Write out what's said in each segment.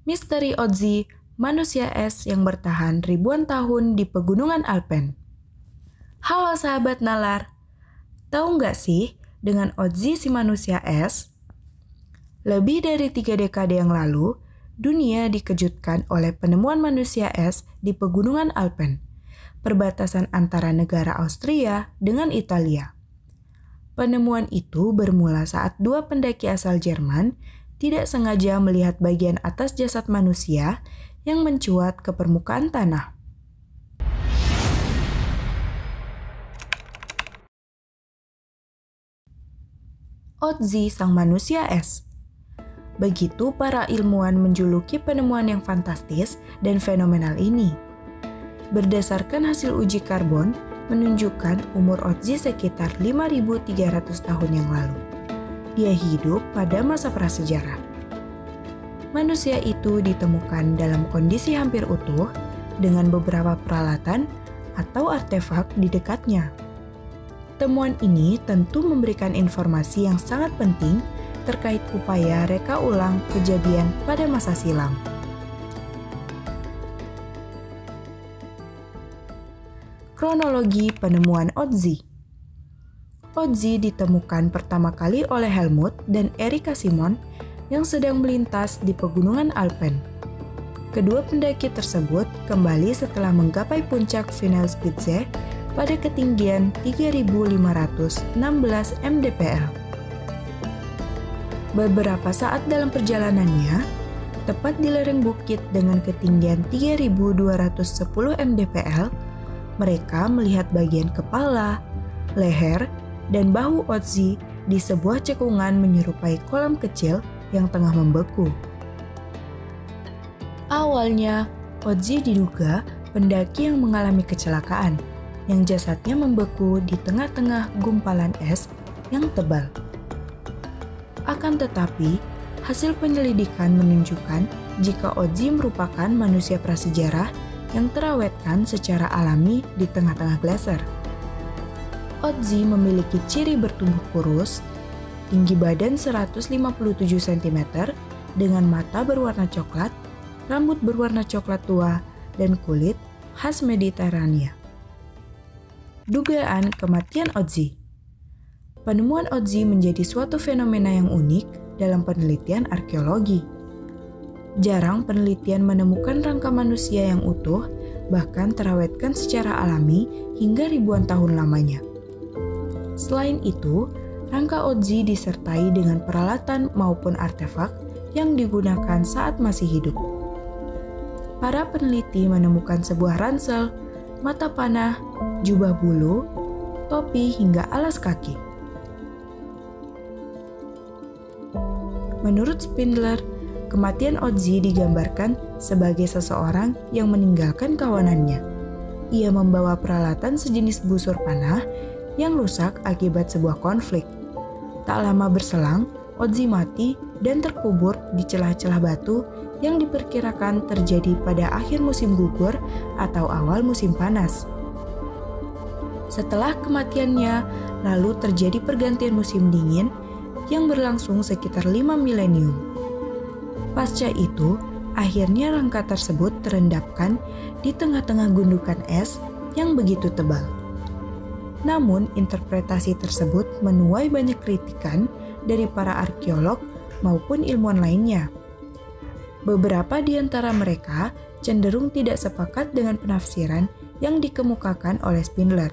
Misteri Otzi, manusia es yang bertahan ribuan tahun di pegunungan Alpen. Halo sahabat nalar, tahu nggak sih dengan Otzi si manusia es? Lebih dari 3 dekade yang lalu, dunia dikejutkan oleh penemuan manusia es di pegunungan Alpen, perbatasan antara negara Austria dengan Italia. Penemuan itu bermula saat 2 pendaki asal Jerman tidak sengaja melihat bagian atas jasad manusia yang mencuat ke permukaan tanah. Otzi sang manusia es. Begitu para ilmuwan menjuluki penemuan yang fantastis dan fenomenal ini. Berdasarkan hasil uji karbon, menunjukkan umur Otzi sekitar 5.300 tahun yang lalu. Dia hidup pada masa prasejarah. Manusia itu ditemukan dalam kondisi hampir utuh dengan beberapa peralatan atau artefak di dekatnya. Temuan ini tentu memberikan informasi yang sangat penting terkait upaya reka ulang kejadian pada masa silam. Kronologi penemuan Otzi. Otzi ditemukan pertama kali oleh Helmut dan Erika Simon yang sedang melintas di pegunungan Alpen. Kedua pendaki tersebut kembali setelah menggapai puncak Finalspitze pada ketinggian 3.516 mdpl. Beberapa saat dalam perjalanannya, tepat di lereng bukit dengan ketinggian 3.210 mdpl, mereka melihat bagian kepala, leher, dan bahu Otzi di sebuah cekungan menyerupai kolam kecil yang tengah membeku. Awalnya, Otzi diduga pendaki yang mengalami kecelakaan, yang jasadnya membeku di tengah-tengah gumpalan es yang tebal. Akan tetapi, hasil penyelidikan menunjukkan jika Otzi merupakan manusia prasejarah yang terawetkan secara alami di tengah-tengah glaser. Otzi memiliki ciri bertubuh kurus, tinggi badan 157 cm, dengan mata berwarna coklat, rambut berwarna coklat tua, dan kulit khas Mediterania. Dugaan kematian Otzi. Penemuan Otzi menjadi suatu fenomena yang unik dalam penelitian arkeologi. Jarang penelitian menemukan rangka manusia yang utuh, bahkan terawetkan secara alami hingga ribuan tahun lamanya. Selain itu, rangka Otzi disertai dengan peralatan maupun artefak yang digunakan saat masih hidup. Para peneliti menemukan sebuah ransel, mata panah, jubah bulu, topi hingga alas kaki. Menurut Spindler, kematian Otzi digambarkan sebagai seseorang yang meninggalkan kawanannya. Ia membawa peralatan sejenis busur panah yang rusak akibat sebuah konflik. Tak lama berselang, Otzi mati dan terkubur di celah-celah batu yang diperkirakan terjadi pada akhir musim gugur atau awal musim panas. Setelah kematiannya, lalu terjadi pergantian musim dingin yang berlangsung sekitar 5 milenium. Pasca itu, akhirnya rangka tersebut terendapkan di tengah-tengah gundukan es yang begitu tebal. Namun, interpretasi tersebut menuai banyak kritikan dari para arkeolog maupun ilmuwan lainnya. Beberapa di antara mereka cenderung tidak sepakat dengan penafsiran yang dikemukakan oleh Spindler.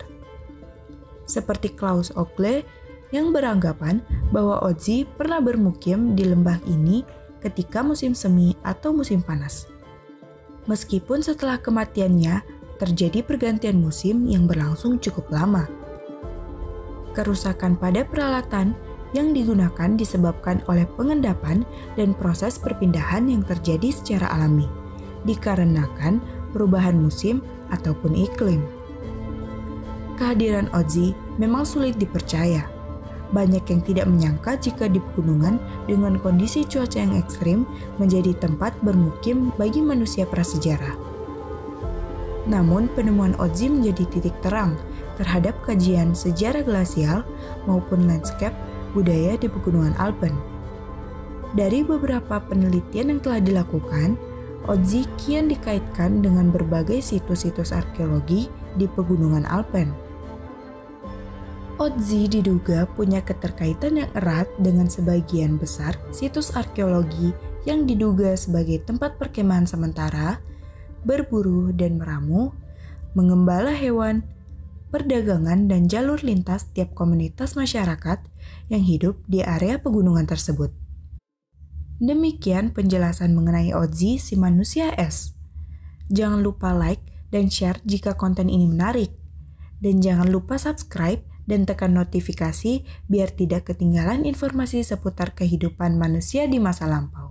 Seperti Klaus Ogle yang beranggapan bahwa Otzi pernah bermukim di lembah ini ketika musim semi atau musim panas. Meskipun setelah kematiannya terjadi pergantian musim yang berlangsung cukup lama. Kerusakan pada peralatan yang digunakan disebabkan oleh pengendapan dan proses perpindahan yang terjadi secara alami, dikarenakan perubahan musim ataupun iklim. Kehadiran Otzi memang sulit dipercaya. Banyak yang tidak menyangka jika di pegunungan dengan kondisi cuaca yang ekstrim menjadi tempat bermukim bagi manusia prasejarah. Namun penemuan Otzi menjadi titik terang terhadap kajian sejarah glasial maupun landscape budaya di pegunungan Alpen. Dari beberapa penelitian yang telah dilakukan, Otzi kian dikaitkan dengan berbagai situs-situs arkeologi di pegunungan Alpen. Otzi diduga punya keterkaitan yang erat dengan sebagian besar situs arkeologi yang diduga sebagai tempat perkemahan sementara, berburu dan meramu, mengembala hewan, perdagangan dan jalur lintas tiap komunitas masyarakat yang hidup di area pegunungan tersebut. Demikian penjelasan mengenai Otzi si manusia es. Jangan lupa like dan share jika konten ini menarik. Dan jangan lupa subscribe dan tekan notifikasi biar tidak ketinggalan informasi seputar kehidupan manusia di masa lampau.